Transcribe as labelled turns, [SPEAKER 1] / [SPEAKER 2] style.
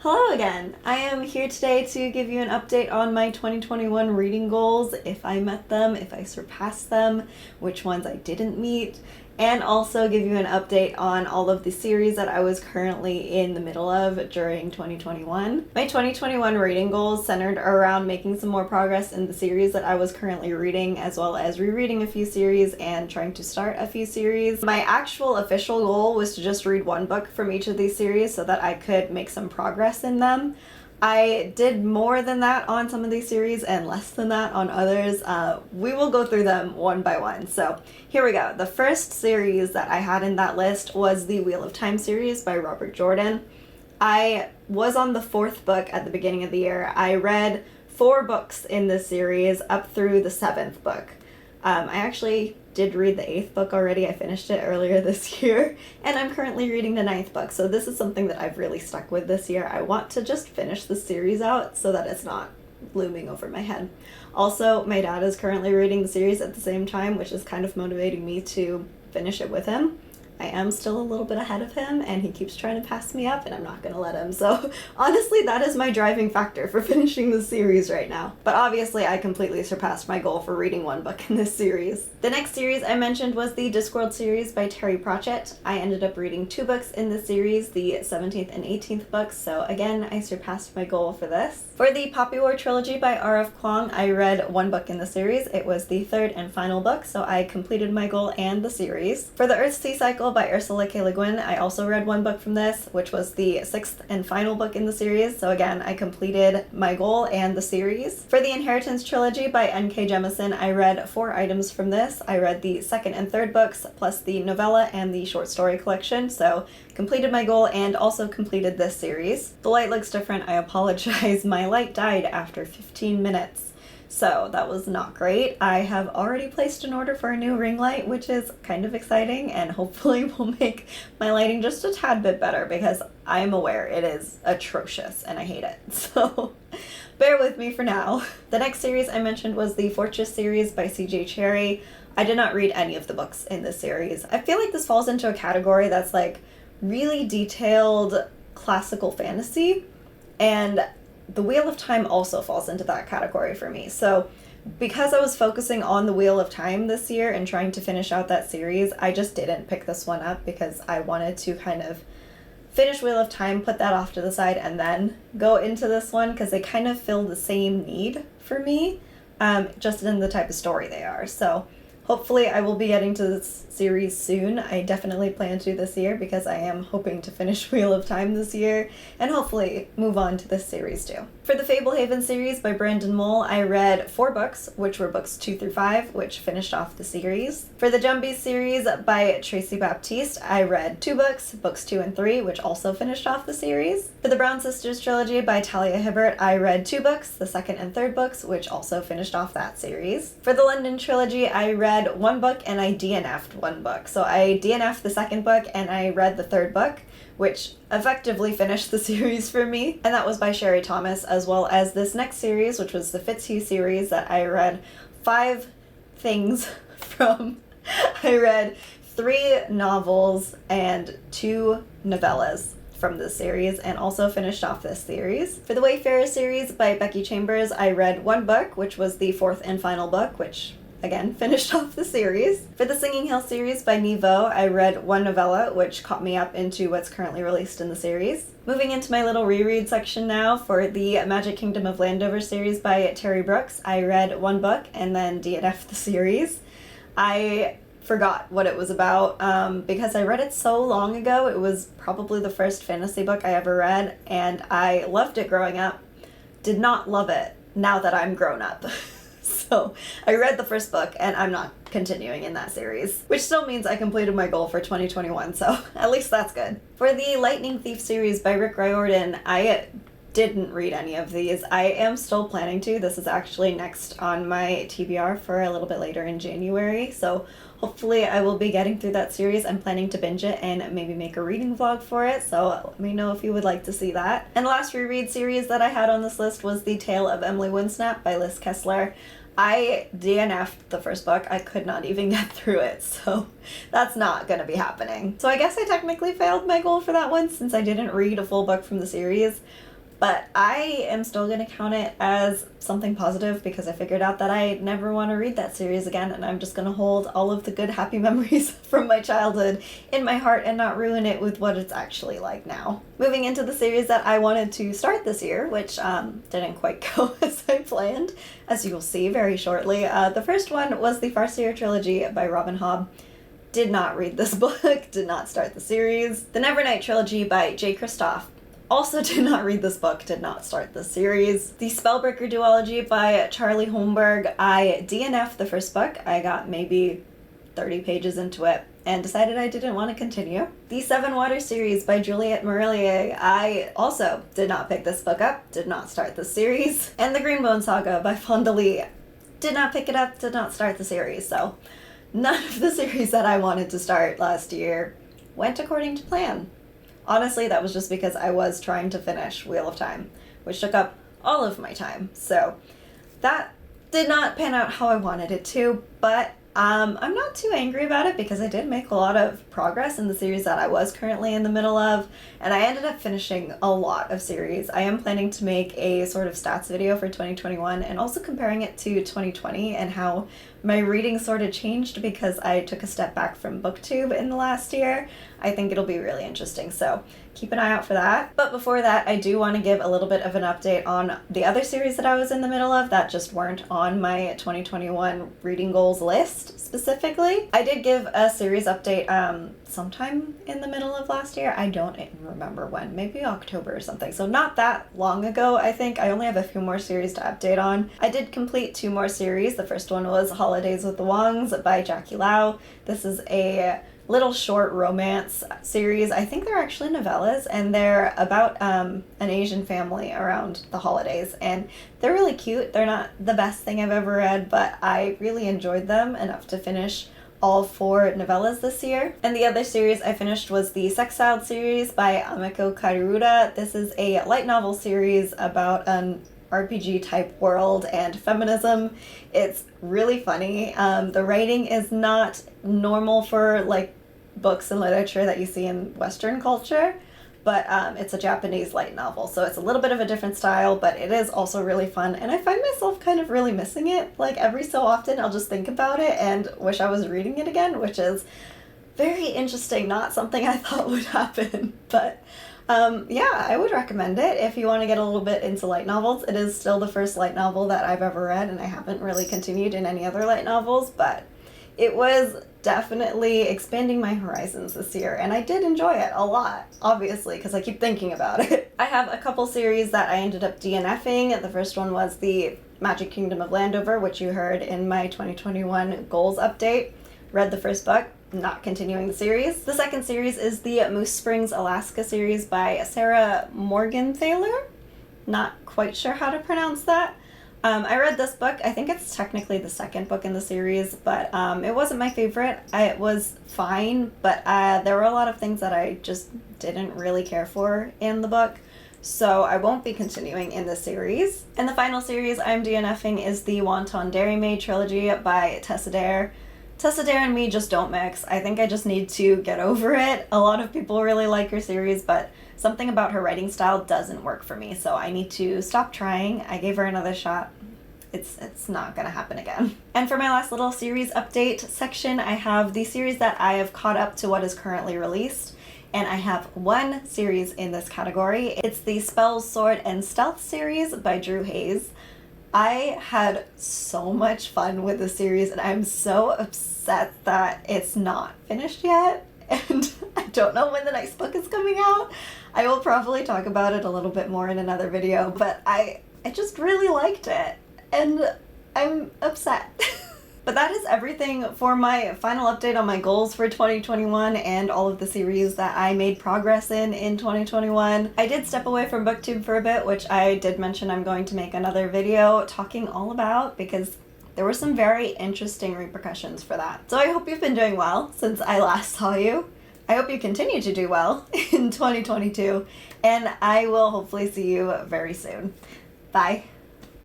[SPEAKER 1] Hello again! I am here today to give you an update on my 2021 reading goals, if I met them, if I surpassed them, which ones I didn't meet, and also give you an update on all of the series that I was currently in the middle of during 2021. My 2021 reading goals centered around making some more progress in the series that I was currently reading, as well as rereading a few series and trying to start a few series. My actual official goal was to just read one book from each of these series so that I could make some progress in them. I did more than that on some of these series and less than that on others. We will go through them one by one. So here we go. The first series that I had in that list was the Wheel of Time series by Robert Jordan. I was on the 4th book at the beginning of the year. I read 4 books in this series up through the 7th book. I actually did read the 8th book already. I finished it earlier this year, and I'm currently reading the 9th book, so this is something that I've really stuck with this year. I want to just finish the series out so that it's not looming over my head. Also, my dad is currently reading the series at the same time, which is kind of motivating me to finish it with him. I am still a little bit ahead of him, and he keeps trying to pass me up, and I'm not going to let him. So honestly, that is my driving factor for finishing the series right now. But obviously, I completely surpassed my goal for reading one book in this series. The next series I mentioned was the Discworld series by Pratchett. I ended up reading 2 books in the series, the 17th and 18th books, so again, I surpassed my goal for this. For the Poppy War Trilogy by R.F. Kuang, I read 1 book in the series. It was the 3rd and final book, so I completed my goal and the series. For the Earthsea cycle by Ursula K. Le Guin, I also read 1 book from this, which was the 6th and final book in the series, so again, I completed my goal and the series. For the Inheritance Trilogy by N.K. Jemisin, I read 4 items from this. I read the 2nd and 3rd books, plus the novella and the short story collection, so completed my goal and also completed this series. The light looks different, I apologize. My light died after 15 minutes. So that was not great. I have already placed an order for a new ring light, which is kind of exciting and hopefully will make my lighting just a tad bit better because I am aware it is atrocious and I hate it. So bear with me for now. The next series I mentioned was the Fortress series by C.J. Cherryh. I did not read any of the books in this series. I feel like this falls into a category that's like really detailed classical fantasy, and the Wheel of Time also falls into that category for me. So because I was focusing on the Wheel of Time this year and trying to finish out that series, I just didn't pick this one up because I wanted to kind of finish Wheel of Time, put that off to the side, and then go into this one because they kind of fill the same need for me, just in the type of story they are. So hopefully I will be getting to this series soon. I definitely plan to this year because I am hoping to finish Wheel of Time this year and hopefully move on to this series too. For the Fablehaven series by Brandon Mull, I read 4 books, which were books 2 through 5, which finished off the series. For the Jumbies series by Tracey Baptiste, I read 2 books, books 2 and 3, which also finished off the series. For the Brown Sisters trilogy by Talia Hibbert, I read 2 books, the 2nd and 3rd books, which also finished off that series. For the London trilogy, I read 1 book and I DNF'd 1 book. So I DNF'd the 2nd book and I read the 3rd book, which effectively finished the series for me. And that was by Cherryh Thomas, as well as this next series, which was the Fitzhugh series that I read 5 things from. I read 3 novels and 2 novellas from this series and also finished off this series. For the Wayfarers series by Becky Chambers, I read 1 book, which was the 4th and final book, which again finished off the series. For the Singing Hill series by Nghi, I read 1 novella, which caught me up into what's currently released in the series. Moving into my little reread section now, for the Magic Kingdom of Landover series by Terry Brooks, I read 1 book and then DNF'd the series. I forgot what it was about because I read it so long ago. It was probably the first fantasy book I ever read, and I loved it growing up. Did not love it now that I'm grown up. So I read the 1st book and I'm not continuing in that series, which still means I completed my goal for 2021, so at least that's good. For the Lightning Thief series by Riordan, I didn't read any of these. I am still planning to. This is actually next on my TBR for a little bit later in January, so hopefully I will be getting through that series. I'm planning to binge it and maybe make a reading vlog for it, so let me know if you would like to see that. And the last reread series that I had on this list was The Tale of Emily Windsnap by Liz Kessler. I DNF'd the 1st book. I could not even get through it, so that's not going to be happening. So I guess I technically failed my goal for that one since I didn't read a full book from the series. But I am still going to count it as something positive because I figured out that I never want to read that series again, and I'm just going to hold all of the good, happy memories from my childhood in my heart and not ruin it with what it's actually like now. Moving into the series that I wanted to start this year, which didn't quite go as I planned, as you will see very shortly. The first one was the Farseer Trilogy by Robin Hobb. Did not read this book, did not start the series. The Nevernight Trilogy by J. Kristoff. Also did not read this book, did not start the series. The Spellbreaker duology by Charlie Holmberg. I DNF'd the first book. I got maybe 30 pages into it and decided I didn't want to continue. The Seven Waters series by Juliette Marillier. I also did not pick this book up, did not start the series. And the Greenbone Saga by Fonda Lee. Did not pick it up, did not start the series. So none of the series that I wanted to start last year went according to plan. Honestly, that was just because I was trying to finish Wheel of Time, which took up all of my time. So that did not pan out how I wanted it to, but I'm not too angry about it because I did make a lot of progress in the series that I was currently in the middle of, and I ended up finishing a lot of series. I am planning to make a sort of stats video for 2021 and also comparing it to 2020 and how my reading sort of changed because I took a step back from BookTube in the last year. I think it'll be really interesting, so keep an eye out for that. But before that, I do want to give a little bit of an update on the other series that I was in the middle of that just weren't on my 2021 reading goals list specifically. I did give a series update sometime in the middle of last year. I don't remember when, maybe October or something. So not that long ago, I think. I only have a few more series to update on. I did complete 2 more series. The first one was Holidays with the Wongs by Jackie Lau. This is a little short romance series. I think they're actually novellas, and they're about an Asian family around the holidays, and they're really cute. They're not the best thing I've ever read, but I really enjoyed them enough to finish all 4 novellas this year. And the other series I finished was the Sexiled series by Amiko Kariuda. This is a light novel series about an RPG type world and feminism. It's really funny. The writing is not normal for like books and literature that you see in Western culture, but it's a Japanese light novel, so it's a little bit of a different style, but it is also really fun, and I find myself kind of really missing it. Like every so often I'll just think about it and wish I was reading it again, which is very interesting, not something I thought would happen, but yeah, I would recommend it if you want to get a little bit into light novels. It is still the first light novel that I've ever read, and I haven't really continued in any other light novels, but it was definitely expanding my horizons this year, and I did enjoy it a lot, obviously, because I keep thinking about it. I have a couple series that I ended up DNFing. The first one was the Magic Kingdom of Landover, which you heard in my 2021 goals update. Read the first book, not continuing the series. The second series is the Moose Springs, Alaska series by Sarah Morgenthaler. Not quite sure how to pronounce that. I read this book. I think it's technically the second book in the series, but it wasn't my favorite. It was fine, but there were a lot of things that I just didn't really care for in the book, so I won't be continuing in the series. And the final series I'm DNFing is the Wanton Dairy Maid trilogy by Tessa Dare. Tessa Dare and me just don't mix. I think I just need to get over it. A lot of people really like her series, but something about her writing style doesn't work for me, so I need to stop trying. I gave her another shot. It's not gonna happen again. And for my last little series update section, I have the series that I have caught up to what is currently released, and I have 1 series in this category. It's the Spells, Sword, and Stealth series by Drew Hayes. I had so much fun with the series, and I'm so upset that it's not finished yet, and I don't know when the next book is coming out. I will probably talk about it a little bit more in another video, but I just really liked it, and I'm upset. But that is everything for my final update on my goals for 2021 and all of the series that I made progress in 2021. I did step away from BookTube for a bit, which I did mention I'm going to make another video talking all about, because there were some very interesting repercussions for that. So I hope you've been doing well since I last saw you. I hope you continue to do well in 2022, and I will hopefully see you very soon. Bye.